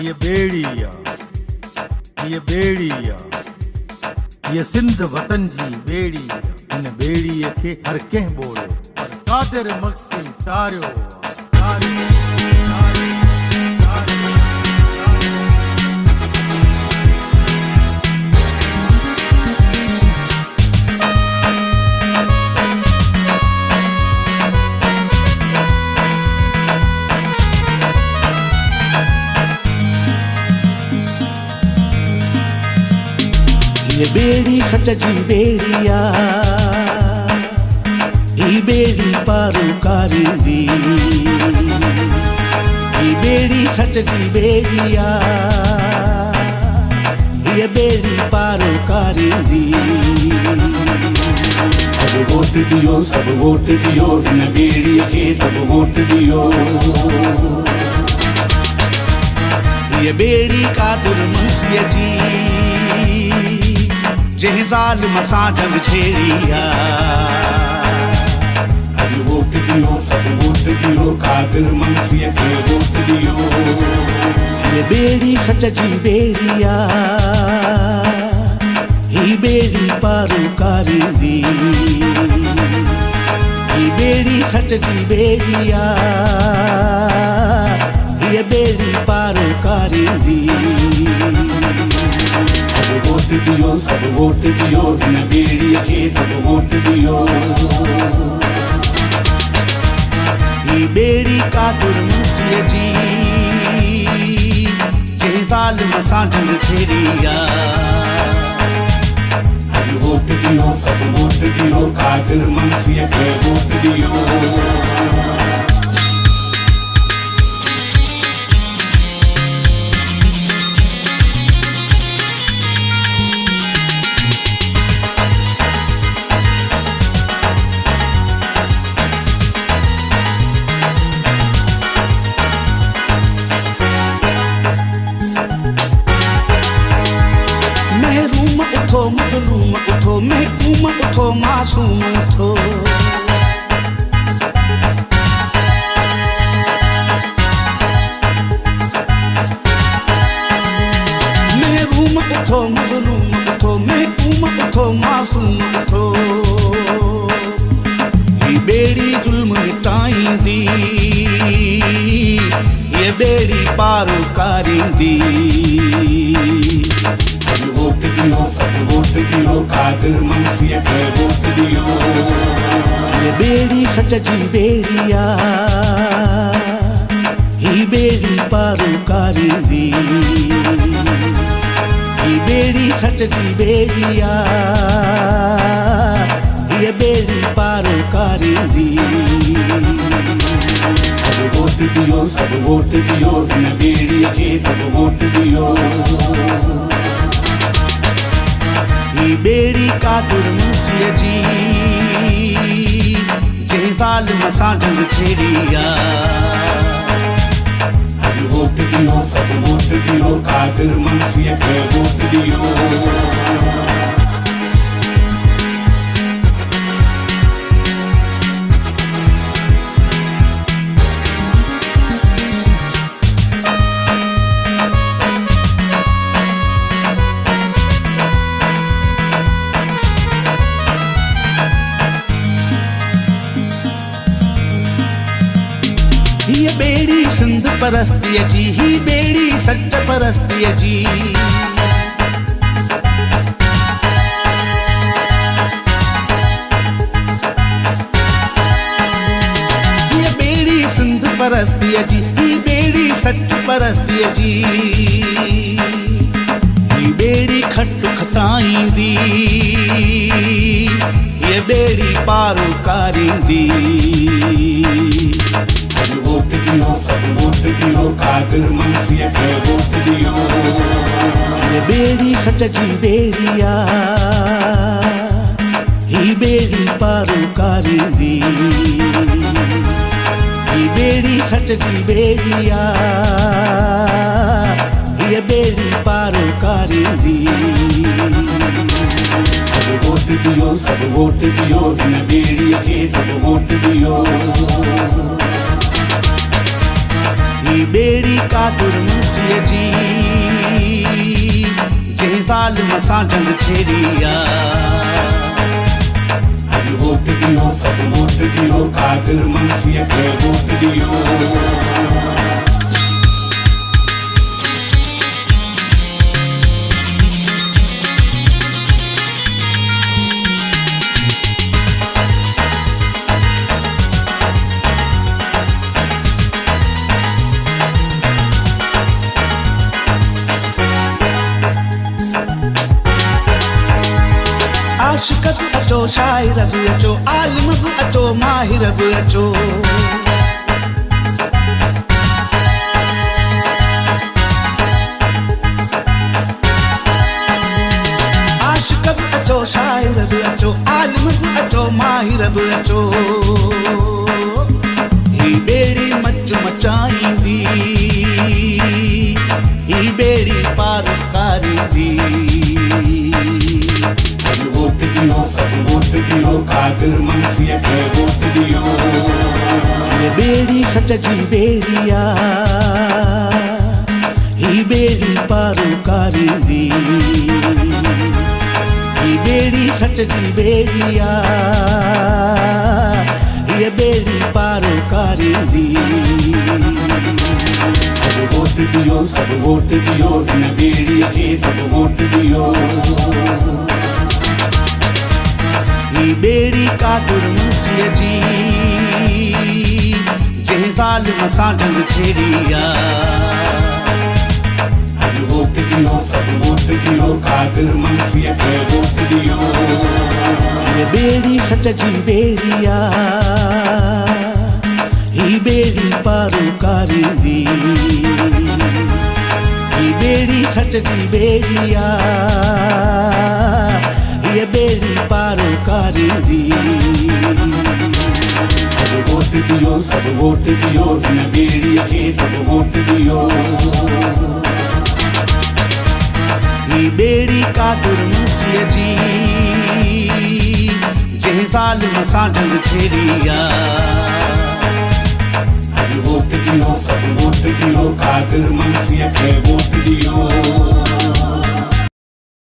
ये बेड़ी आ, ये बेड़ी आ, ये सिंध वतन जी बेड़ी आ। इन बेड़ीअ खे हर कंहिं ॿोड़ियो पर कादिर मक़सिम तारियो ये बेड़ी खच जी बेड़िया ही बेड़ी पारू कारिंदी ही बेड़ी खच जी बेड़िया ये बेड़ी पारू कारिंदी सब वोट दियो सब वोट दियो इन बेड़ीअ खे सब वोट दियो ये बेड़ी कादुर मुंसीअ जी जंहिं ज़ालिम सां जंग छेड़िया अॼु वोट दियो सब वोट दियो कादिर मुंसीअ खे वोट दियो ये बेड़ी खच जी बेड़िया ही बेड़ी पारू कारिंदी ही बेड़ी खच जी बेड़िया ये बेड़ी पारू कारिंदी सब वोट दियो सब वोट दियो इन बेड़ीअ खे सब वोट दियो ही बेड़ी कादुर मुंसीअ जी जंहिं ज़ालिम सां जंग छेड़िया अॼु वोट दियो सब वोट दियो कादिर मुंसीअ खे वोट दियो मज़लूम उठो महकूम उठो मासूम उठो महरूम उठो मज़लूम उठो महकूम उठो मासूम उठो ही बेड़ी ज़ुल्म मिटाईंदी ये बेड़ी पारू कारिंदी वोट दियो सब वोट दियो कादिर मुंसीअ खे वोट दियो ये बेड़ी खच जी बेड़िया ही बेड़ी पारू कारिंदी ही बेड़ी खच जी बेड़िया ये बेड़ी पारू कारिंदी सब वोट दियो सब वोट दियो इन बेड़ीअ खे सब वोट दियो ही बेड़ी कादुर मुंसीअ जी जंहिं ज़ालिम सां जंग छेड़िया अॼु वोट दियो सब वोट दियो कादिर मुंसीअ खे वोट दियो ये बेड़ी सिंध परस्तीअ जी ही बेड़ी सच परस्तीअ जी ये बेड़ी सिंध परस्तीअ जी ही बेड़ी सच परस्तीअ जी ही बेड़ी खट खटाईंदी ये बेड़ी पारू कारिंदी वोट दियो सब वोट दियो कादिर मुंसीअ खे वोट दियो ये बेड़ी खच जी बेड़िया ही बेड़ी पारू कारिंदी ही बेड़ी खच जी बेड़िया ये बेड़ी पारू कारिंदी वोट दियो सब वोट दियो इन बेड़ीअ खे सब वोट दियो ही बेड़ी कादुर मुंसीअ जी सां जंग छेड़ी आ। अॼु वोट ॾियो सभु वोट ॾियो कादिर मंसीअ खे वोट ॾियो। आशिक़ बि अचो शाइर बि अचो आलिम बि अचो माहिर बि अचो। आशिक़ बि अचो शाइर बि अचो आलिम बि अचो माहिर बि अचो। ही ॿेड़ी मच मचाईंदी ही ॿेड़ी पार कारींदी। वोट ॾियो सभु वोट ॾियो कादिर मंसीअ खे वोट ॾियो। ये ॿेड़ी सच जी ॿेड़ी आ ही ॿेड़ी पारो कारींदी। ही ॿेड़ी सच जी ॿेड़ी आ ये ॿेड़ी पारो कारींदी। सभु वोट ॾियो सभु वोट ॾियो हिन ॿेड़ीअ खे सभु वोट ॾियो। ही ॿेड़ी कादिर मुंसीअ जी जंहिं ज़ालिम सां जंग छेड़ी आ। अॼु वोट ॾियो सभु वोट ॾियो कादिर मंसीअ खे वोट ॾियो। ये ॿेड़ी सच जी ॿेड़ी आ ही ॿेड़ी पारो कारींदी। ही ॿेड़ी सच जी ॿेड़ी आ ये ॿेड़ी पारो कारींदी। सभु वोट ॾियो सभु वोट ॾियो हिन ॿेड़ीअ खे सभु वोट ॾियो। ही ॿेड़ी कादिर मुंसीअ जी जंहिं ज़ालिम सां जंग छेड़ी आ। अॼु वोट ॾियो सभु वोट ॾियो कादिर मंसीअ खे वोट ॾियो।